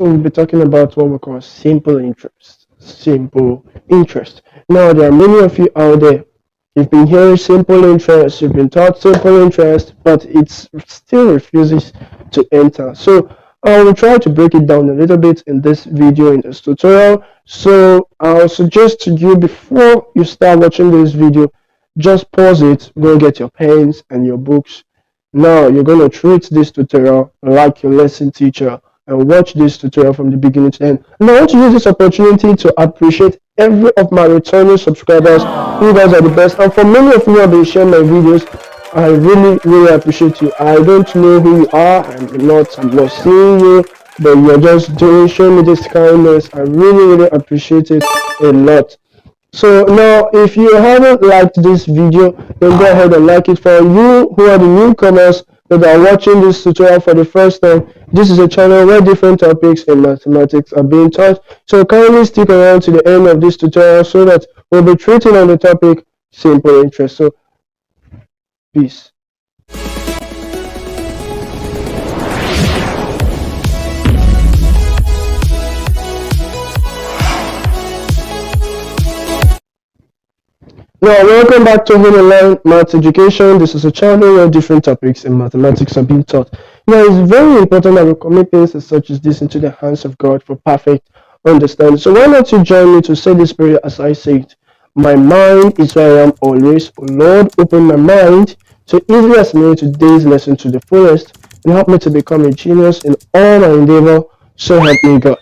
we'll be talking about what we call simple interest. Simple interest. Now, there are many of you out there. You've been hearing simple interest, you've been taught simple interest, but it still refuses to enter. So, I will try to break it down a little bit in this video, in this tutorial. So, I'll suggest to you before you start watching this video, just pause it, go get your pens and your books. Now you're going to treat this tutorial like your lesson teacher and watch this tutorial from the beginning to end. And I want to use this opportunity to appreciate every of my returning subscribers. You guys are the best. And for many of you who have been sharing my videos, I really appreciate you. I don't know who you are. I'm not seeing you, but you're just showing me this kindness. I really appreciate it a lot. So now, if you haven't liked this video, then go ahead and like it. For you who are the newcomers that are watching this tutorial for the first time, this is a channel where different topics in mathematics are being taught. So kindly stick around to the end of this tutorial so that we'll be treating on the topic simple interest. So, peace. Now, welcome back to Home Online Maths Education. This is a channel where different topics in mathematics are being taught. Now, it's very important that we commit things such as this into the hands of God for perfect understanding. So why not you join me to say this prayer as I say it? My mind is where I am always. Oh Lord, open my mind to easily assimilate today's lesson to the fullest and help me to become a genius in all my endeavor. So help me God.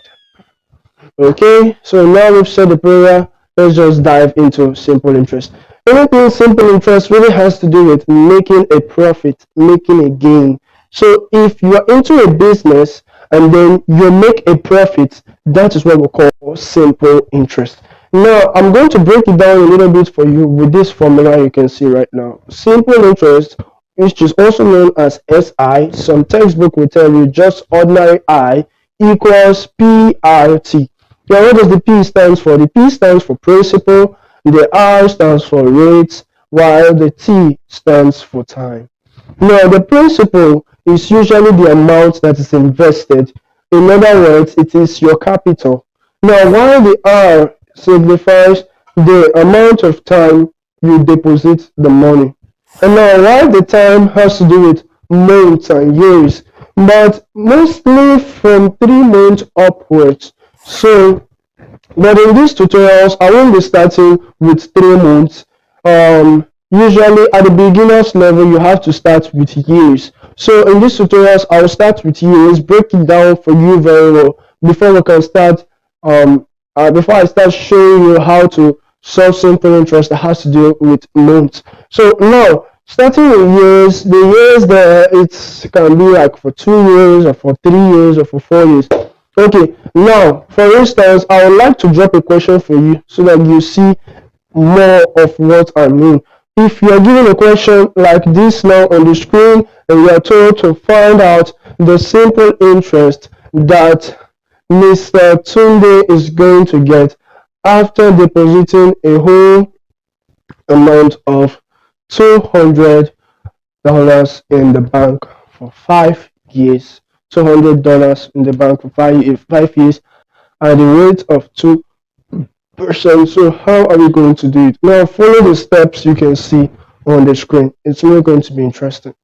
Okay, so now we've said the prayer. Let's just dive into simple interest. Anything simple interest really has to do with making a profit, making a gain. So if you are into a business and then you make a profit, that is what we call simple interest. Now, I'm going to break it down a little bit for you with this formula you can see right now. Simple interest, which is also known as SI, some textbook will tell you just ordinary I equals PRT. Now, what does the P stands for? The P stands for principal, the R stands for rates, while the T stands for time. Now, the principal is usually the amount that is invested. In other words, it is your capital. Now, while the R signifies the amount of time you deposit the money. And now, while the time has to do with months and years, but mostly from 3 months upwards. So, but in these tutorials, I won't be starting with 3 months. Usually at the beginner's level, you have to start with years. So in these tutorials, I will start with years, break it down for you very well before we can start. Before I start showing you how to solve simple interest that has to do with months. So now, starting with years, the years there it can be like for 2 years or for 3 years or for 4 years. Okay, now for instance, I would like to drop a question for you so that you see more of what I mean. If you are given a question like this now on the screen and you are told to find out the simple interest that Mr. Tunde is going to get after depositing a whole amount of $200 in the bank for 5 years. $200 in the bank for 5 years at the rate of 2%. So how are we going to do it? Now follow the steps you can see on the screen. It's really going to be interesting.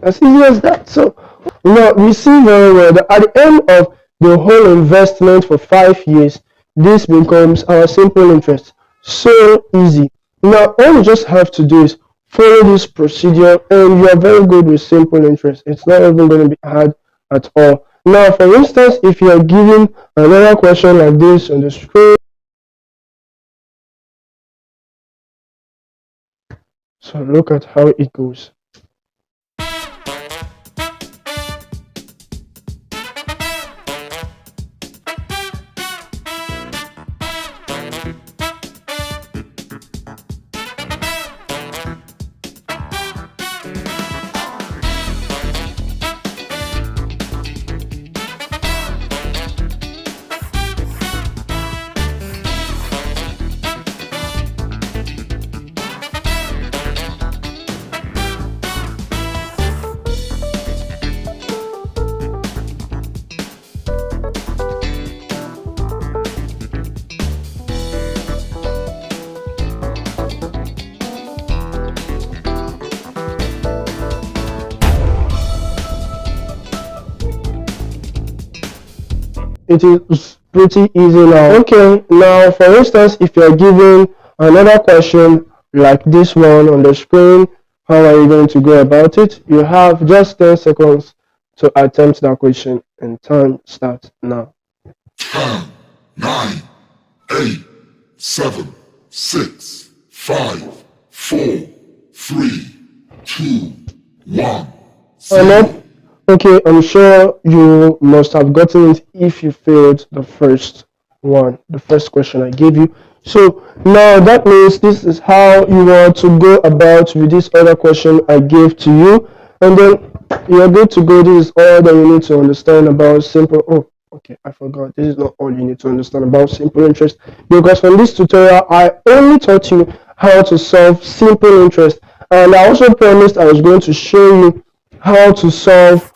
As easy as that. So now we see very well that at the end of the whole investment for 5 years, this becomes our simple interest. So easy. Now all you just have to do is follow this procedure and you are very good with simple interest. It's not even going to be hard at all. Now for instance, if you are given another question like this on the screen, so look at how it goes. it is pretty easy now. Okay, now for instance, if you're given another question like this one on the screen, how are you going to go about it? You have just 10 seconds to attempt that question, and time starts now. 10, 9, 8, 7, 6, 5, 4, 3, 2, 1. Okay, I'm sure you must have gotten it if you failed the first one, the first question I gave you. So now that means this is how you want to go about with this other question I gave to you, and then you're good to go. This is all that you need to understand about simple. Oh, okay, I forgot. This is not all you need to understand about simple interest, because from this tutorial I only taught you how to solve simple interest, and I also promised I was going to show you how to solve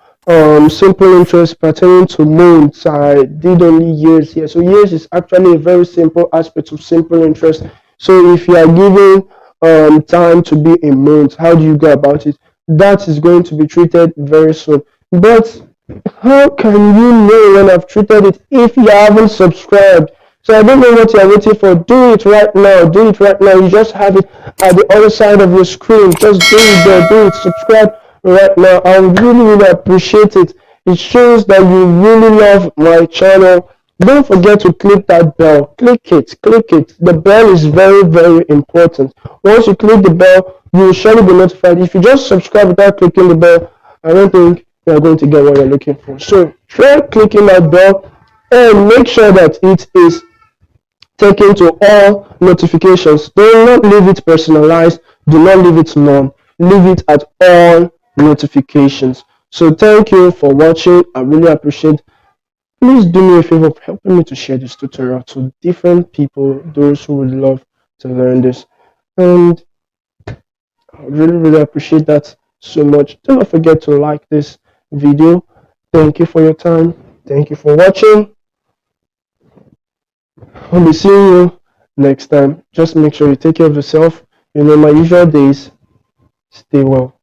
simple interest pertaining to months. I did only years here. So years is actually a very simple aspect of simple interest. So if you are given time to be a month, how do you go about it? That is going to be treated very soon. But how can you know when I've treated it if you haven't subscribed? So I don't know what you're waiting for. Do it right now. Do it right now. You just have it at the other side of your screen. Just do it there. Do it. Subscribe right now. I would really appreciate it. It shows that you really love my channel. Don't forget to click that bell. Click it. Click it. The bell is very important. Once you click the bell, you will surely be notified. If you just subscribe without clicking the bell, I don't think you are going to get what you're looking for. So try clicking that bell and make sure that it is taken to all notifications. Do not leave it personalized. Do not leave it none. Leave it at all notifications. So thank you for watching. I really appreciate. Please do me a favor of helping me to share this tutorial to different people, those who would love to learn this. And I really appreciate that so much. Do not forget to like this video. Thank you for your time. Thank you for watching. I'll be seeing you next time. Just make sure you take care of yourself. You know my usual days. Stay well.